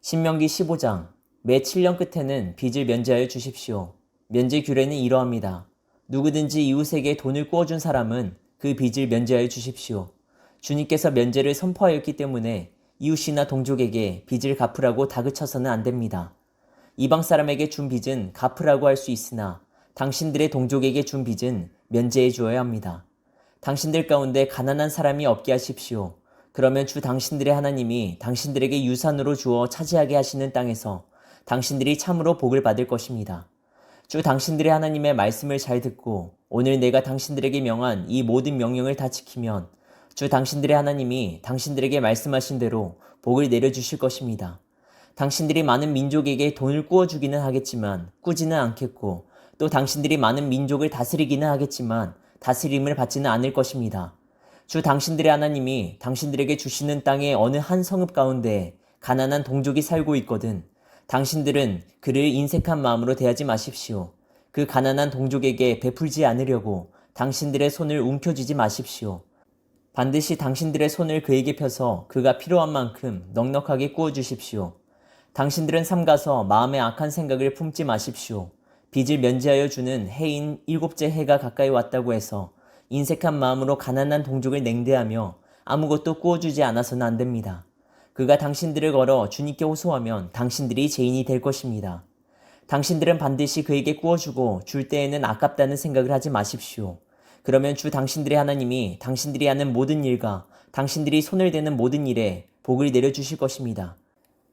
신명기 15장. 매 7년 끝에는 빚을 면제하여 주십시오. 면제 규례는 이러합니다. 누구든지 이웃에게 돈을 꾸어준 사람은 그 빚을 면제하여 주십시오. 주님께서 면제를 선포하였기 때문에 이웃이나 동족에게 빚을 갚으라고 다그쳐서는 안 됩니다. 이방 사람에게 준 빚은 갚으라고 할 수 있으나 당신들의 동족에게 준 빚은 면제해 주어야 합니다. 당신들 가운데 가난한 사람이 없게 하십시오. 그러면 주 당신들의 하나님이 당신들에게 유산으로 주어 차지하게 하시는 땅에서 당신들이 참으로 복을 받을 것입니다. 주 당신들의 하나님의 말씀을 잘 듣고 오늘 내가 당신들에게 명한 이 모든 명령을 다 지키면 주 당신들의 하나님이 당신들에게 말씀하신 대로 복을 내려주실 것입니다. 당신들이 많은 민족에게 돈을 꾸어주기는 하겠지만 꾸지는 않겠고 또 당신들이 많은 민족을 다스리기는 하겠지만 다스림을 받지는 않을 것입니다. 주 당신들의 하나님이 당신들에게 주시는 땅의 어느 한 성읍 가운데 가난한 동족이 살고 있거든 당신들은 그를 인색한 마음으로 대하지 마십시오. 그 가난한 동족에게 베풀지 않으려고 당신들의 손을 움켜쥐지 마십시오. 반드시 당신들의 손을 그에게 펴서 그가 필요한 만큼 넉넉하게 꾸어주십시오. 당신들은 삼가서 마음에 악한 생각을 품지 마십시오. 빚을 면제하여 주는 해인 7째 해가 가까이 왔다고 해서 인색한 마음으로 가난한 동족을 냉대하며 아무것도 꾸어주지 않아서는 안 됩니다. 그가 당신들을 걸어 주님께 호소하면 당신들이 죄인이 될 것입니다. 당신들은 반드시 그에게 꾸어주고 줄 때에는 아깝다는 생각을 하지 마십시오. 그러면 주 당신들의 하나님이 당신들이 하는 모든 일과 당신들이 손을 대는 모든 일에 복을 내려주실 것입니다.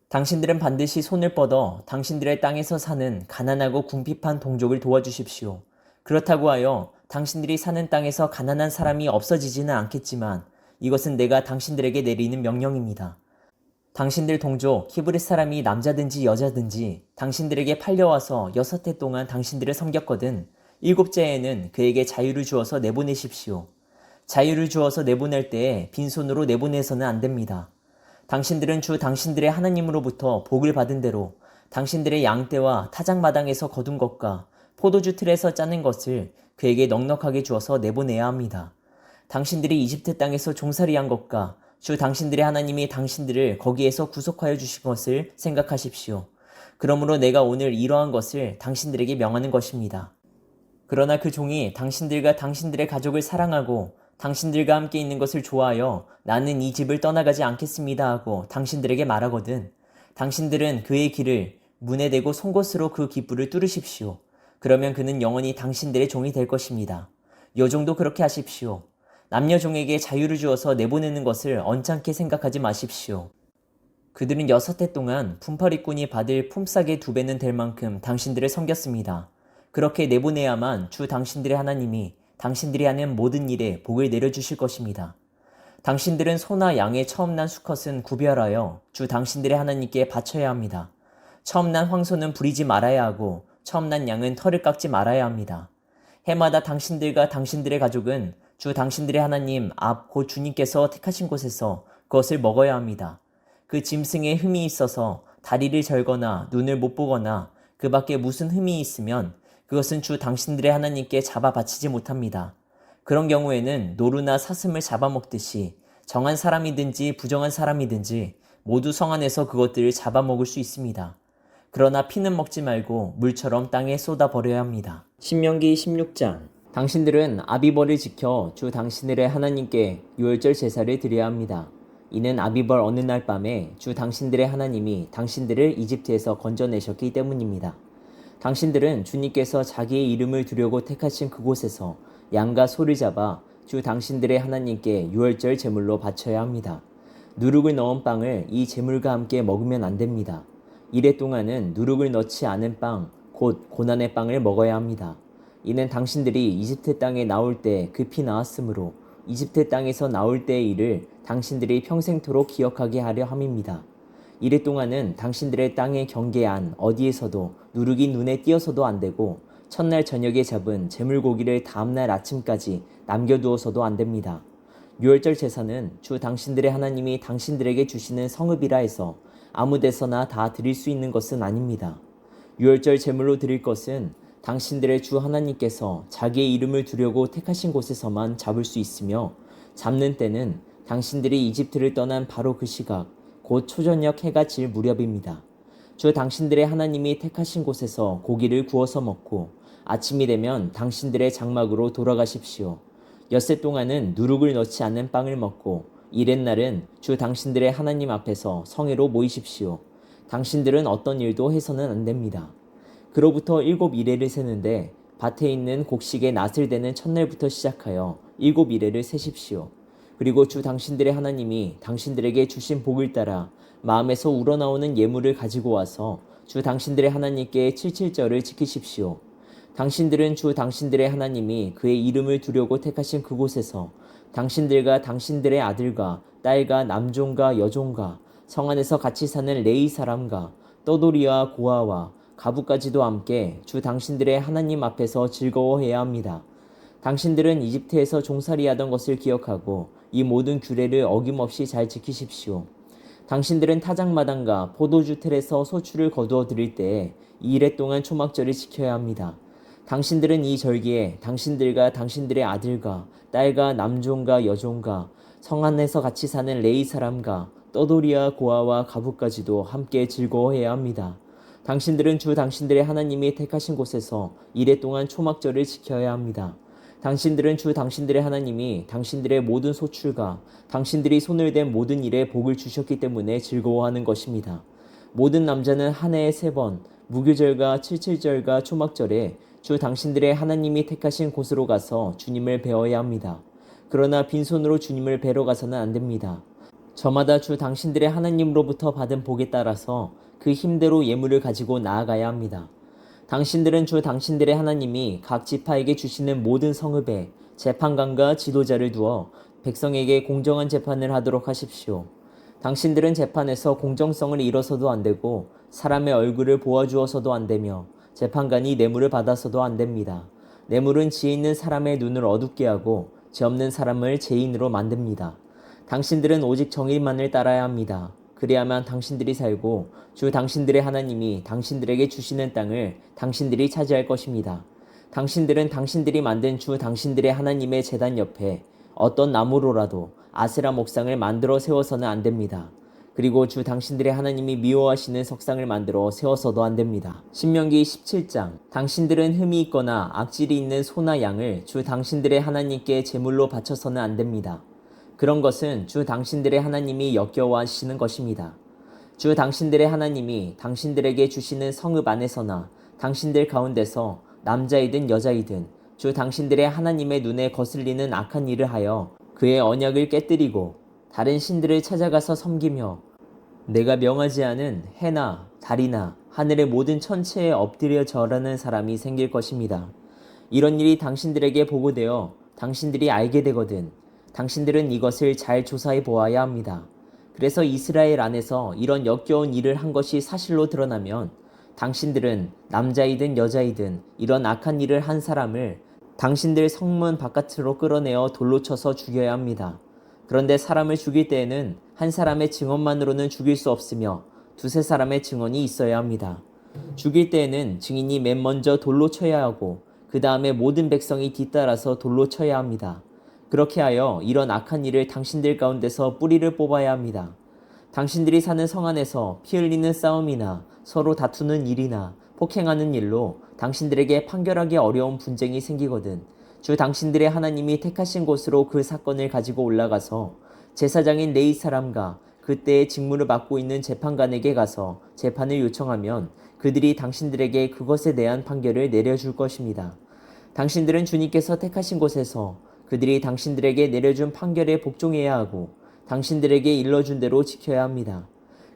당신들은 반드시 손을 뻗어 당신들의 땅에서 사는 가난하고 궁핍한 동족을 도와주십시오. 그렇다고 하여 당신들이 사는 땅에서 가난한 사람이 없어지지는 않겠지만 이것은 내가 당신들에게 내리는 명령입니다. 당신들 동족 히브리 사람이 남자든지 여자든지 당신들에게 팔려와서 6해 동안 당신들을 섬겼거든 7째 해에는 그에게 자유를 주어서 내보내십시오. 자유를 주어서 내보낼 때에 빈손으로 내보내서는 안 됩니다. 당신들은 주 당신들의 하나님으로부터 복을 받은 대로 당신들의 양떼와 타작마당에서 거둔 것과 포도주 틀에서 짜낸 것을 그에게 넉넉하게 주어서 내보내야 합니다. 당신들이 이집트 땅에서 종살이한 것과 주 당신들의 하나님이 당신들을 거기에서 구속하여 주신 것을 생각하십시오. 그러므로 내가 오늘 이러한 것을 당신들에게 명하는 것입니다. 그러나 그 종이 당신들과 당신들의 가족을 사랑하고 당신들과 함께 있는 것을 좋아하여 나는 이 집을 떠나가지 않겠습니다 하고 당신들에게 말하거든 당신들은 그의 길을 문에 대고 송곳으로 그 깃불을 뚫으십시오. 그러면 그는 영원히 당신들의 종이 될 것입니다. 여종도 그렇게 하십시오. 남녀 종에게 자유를 주어서 내보내는 것을 언짢게 생각하지 마십시오. 그들은 6해 동안 품팔이꾼이 받을 품삯의 2배는 될 만큼 당신들을 섬겼습니다. 그렇게 내보내야만 주 당신들의 하나님이 당신들이 하는 모든 일에 복을 내려주실 것입니다. 당신들은 소나 양의 처음 난 수컷은 구별하여 주 당신들의 하나님께 바쳐야 합니다. 처음 난 황소는 부리지 말아야 하고 처음 난 양은 털을 깎지 말아야 합니다. 해마다 당신들과 당신들의 가족은 주 당신들의 하나님 앞 곧 주님께서 택하신 곳에서 그것을 먹어야 합니다. 그 짐승에 흠이 있어서 다리를 절거나 눈을 못 보거나 그 밖에 무슨 흠이 있으면 그것은 주 당신들의 하나님께 잡아 바치지 못합니다. 그런 경우에는 노루나 사슴을 잡아먹듯이 정한 사람이든지 부정한 사람이든지 모두 성 안에서 그것들을 잡아먹을 수 있습니다. 그러나 피는 먹지 말고 물처럼 땅에 쏟아 버려야 합니다. 신명기 16장. 당신들은 아비벌을 지켜 주 당신들의 하나님께 유월절 제사를 드려야 합니다. 이는 아비벌 어느 날 밤에 주 당신들의 하나님이 당신들을 이집트에서 건져내셨기 때문입니다. 당신들은 주님께서 자기의 이름을 두려고 택하신 그곳에서 양과 소를 잡아 주 당신들의 하나님께 유월절 제물로 바쳐야 합니다. 누룩을 넣은 빵을 이 제물과 함께 먹으면 안 됩니다. 이래 동안은 누룩을 넣지 않은 빵, 곧 고난의 빵을 먹어야 합니다. 이는 당신들이 이집트 땅에 나올 때 급히 나왔으므로 이집트 땅에서 나올 때의 일을 당신들이 평생토록 기억하게 하려 함입니다. 이래 동안은 당신들의 땅의 경계 안 어디에서도 누룩이 눈에 띄어서도 안 되고 첫날 저녁에 잡은 제물고기를 다음날 아침까지 남겨두어서도 안 됩니다. 유월절 제사는 주 당신들의 하나님이 당신들에게 주시는 성읍이라 해서 아무 데서나 다 드릴 수 있는 것은 아닙니다. 유월절 제물로 드릴 것은 당신들의 주 하나님께서 자기의 이름을 두려고 택하신 곳에서만 잡을 수 있으며 잡는 때는 당신들이 이집트를 떠난 바로 그 시각 곧 초저녁 해가 질 무렵입니다. 주 당신들의 하나님이 택하신 곳에서 고기를 구워서 먹고 아침이 되면 당신들의 장막으로 돌아가십시오. 엿새 동안은 누룩을 넣지 않는 빵을 먹고 이렛날은 주 당신들의 하나님 앞에서 성회로 모이십시오. 당신들은 어떤 일도 해서는 안 됩니다. 그로부터 7이레를 세는데 밭에 있는 곡식의 낫을 대는 첫날부터 시작하여 7이레를 세십시오. 그리고 주 당신들의 하나님이 당신들에게 주신 복을 따라 마음에서 우러나오는 예물을 가지고 와서 주 당신들의 하나님께 칠칠절을 지키십시오. 당신들은 주 당신들의 하나님이 그의 이름을 두려고 택하신 그곳에서 당신들과 당신들의 아들과 딸과 남종과 여종과 성 안에서 같이 사는 레위 사람과 떠돌이와 고아와 가부까지도 함께 주 당신들의 하나님 앞에서 즐거워해야 합니다. 당신들은 이집트에서 종살이하던 것을 기억하고 이 모든 규례를 어김없이 잘 지키십시오. 당신들은 타작마당과 포도주 틀에서 소출을 거두어 드릴 때에 2일 동안 초막절을 지켜야 합니다. 당신들은 이 절기에 당신들과 당신들의 아들과 딸과 남종과 여종과 성 안에서 같이 사는 레위 사람과 떠돌이와 고아와 가부까지도 함께 즐거워해야 합니다. 당신들은 주 당신들의 하나님이 택하신 곳에서 2일 동안 초막절을 지켜야 합니다. 당신들은 주 당신들의 하나님이 당신들의 모든 소출과 당신들이 손을 댄 모든 일에 복을 주셨기 때문에 즐거워하는 것입니다. 모든 남자는 한 해에 3번 무교절과 칠칠절과 초막절에 주 당신들의 하나님이 택하신 곳으로 가서 주님을 배워야 합니다. 그러나 빈손으로 주님을 뵈러 가서는 안 됩니다. 저마다 주 당신들의 하나님으로부터 받은 복에 따라서 그 힘대로 예물을 가지고 나아가야 합니다. 당신들은 주 당신들의 하나님이 각 지파에게 주시는 모든 성읍에 재판관과 지도자를 두어 백성에게 공정한 재판을 하도록 하십시오. 당신들은 재판에서 공정성을 잃어서도 안 되고 사람의 얼굴을 보아주어서도 안 되며 재판관이 뇌물을 받아서도 안 됩니다. 뇌물은 지혜 있는 사람의 눈을 어둡게 하고 죄 없는 사람을 죄인으로 만듭니다. 당신들은 오직 정의만을 따라야 합니다. 그래야만 당신들이 살고 주 당신들의 하나님이 당신들에게 주시는 땅을 당신들이 차지할 것입니다. 당신들은 당신들이 만든 주 당신들의 하나님의 제단 옆에 어떤 나무로라도 아세라 목상을 만들어 세워서는 안 됩니다. 그리고 주 당신들의 하나님이 미워하시는 석상을 만들어 세워서도 안 됩니다. 신명기 17장 당신들은 흠이 있거나 악질이 있는 소나 양을 주 당신들의 하나님께 제물로 바쳐서는 안 됩니다. 그런 것은 주 당신들의 하나님이 역겨워하시는 것입니다. 주 당신들의 하나님이 당신들에게 주시는 성읍 안에서나 당신들 가운데서 남자이든 여자이든 주 당신들의 하나님의 눈에 거슬리는 악한 일을 하여 그의 언약을 깨뜨리고 다른 신들을 찾아가서 섬기며 내가 명하지 않은 해나 달이나 하늘의 모든 천체에 엎드려 절하는 사람이 생길 것입니다. 이런 일이 당신들에게 보고되어 당신들이 알게 되거든 당신들은 이것을 잘 조사해 보아야 합니다. 그래서 이스라엘 안에서 이런 역겨운 일을 한 것이 사실로 드러나면 당신들은 남자이든 여자이든 이런 악한 일을 한 사람을 당신들 성문 바깥으로 끌어내어 돌로 쳐서 죽여야 합니다. 그런데 사람을 죽일 때에는 한 사람의 증언만으로는 죽일 수 없으며 2-3사람의 증언이 있어야 합니다. 죽일 때에는 증인이 맨 먼저 돌로 쳐야 하고 그 다음에 모든 백성이 뒤따라서 돌로 쳐야 합니다. 그렇게 하여 이런 악한 일을 당신들 가운데서 뿌리를 뽑아야 합니다. 당신들이 사는 성 안에서 피 흘리는 싸움이나 서로 다투는 일이나 폭행하는 일로 당신들에게 판결하기 어려운 분쟁이 생기거든 주 당신들의 하나님이 택하신 곳으로 그 사건을 가지고 올라가서 제사장인 레위 사람과 그때의 직무를 맡고 있는 재판관에게 가서 재판을 요청하면 그들이 당신들에게 그것에 대한 판결을 내려줄 것입니다. 당신들은 주님께서 택하신 곳에서 그들이 당신들에게 내려준 판결에 복종해야 하고 당신들에게 일러준 대로 지켜야 합니다.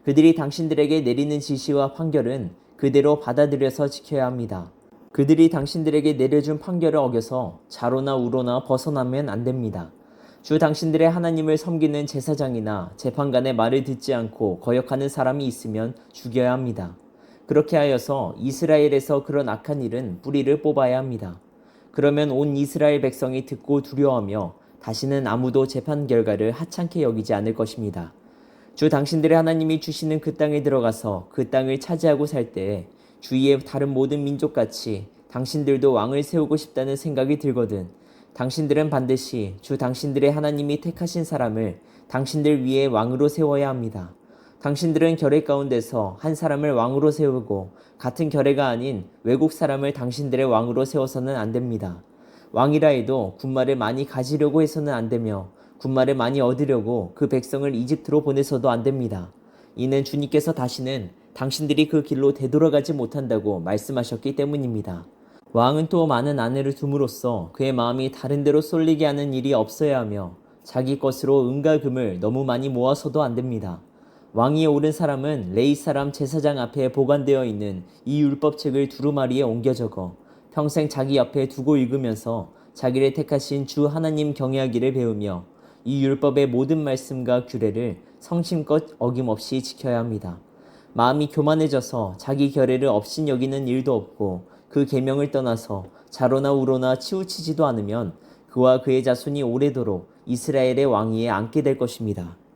그들이 당신들에게 내리는 지시와 판결은 그대로 받아들여서 지켜야 합니다. 그들이 당신들에게 내려준 판결을 어겨서 좌로나 우로나 벗어나면 안 됩니다. 주 당신들의 하나님을 섬기는 제사장이나 재판관의 말을 듣지 않고 거역하는 사람이 있으면 죽여야 합니다. 그렇게 하여서 이스라엘에서 그런 악한 일은 뿌리를 뽑아야 합니다. 그러면 온 이스라엘 백성이 듣고 두려워하며 다시는 아무도 재판 결과를 하찮게 여기지 않을 것입니다. 주 당신들의 하나님이 주시는 그 땅에 들어가서 그 땅을 차지하고 살 때에 주위의 다른 모든 민족같이 당신들도 왕을 세우고 싶다는 생각이 들거든 당신들은 반드시 주 당신들의 하나님이 택하신 사람을 당신들 위에 왕으로 세워야 합니다. 당신들은 결례 가운데서 한 사람을 왕으로 세우고 같은 결례가 아닌 외국 사람을 당신들의 왕으로 세워서는 안 됩니다. 왕이라 해도 군말을 많이 가지려고 해서는 안 되며 군말을 많이 얻으려고 그 백성을 이집트로 보내서도 안 됩니다. 이는 주님께서 다시는 당신들이 그 길로 되돌아가지 못한다고 말씀하셨기 때문입니다. 왕은 또 많은 아내를 둠으로써 그의 마음이 다른 데로 쏠리게 하는 일이 없어야 하며 자기 것으로 은과 금을 너무 많이 모아서도 안 됩니다. 왕위에 오른 사람은 레위 사람 제사장 앞에 보관되어 있는 이 율법책을 두루마리에 옮겨 적어 평생 자기 앞에 두고 읽으면서 자기를 택하신 주 하나님 경외하기를 배우며 이 율법의 모든 말씀과 규례를 성심껏 어김없이 지켜야 합니다. 마음이 교만해져서 자기 결례를 업신여기는 일도 없고 그 계명을 떠나서 자로나 우로나 치우치지도 않으면 그와 그의 자손이 오래도록 이스라엘의 왕위에 앉게 될 것입니다.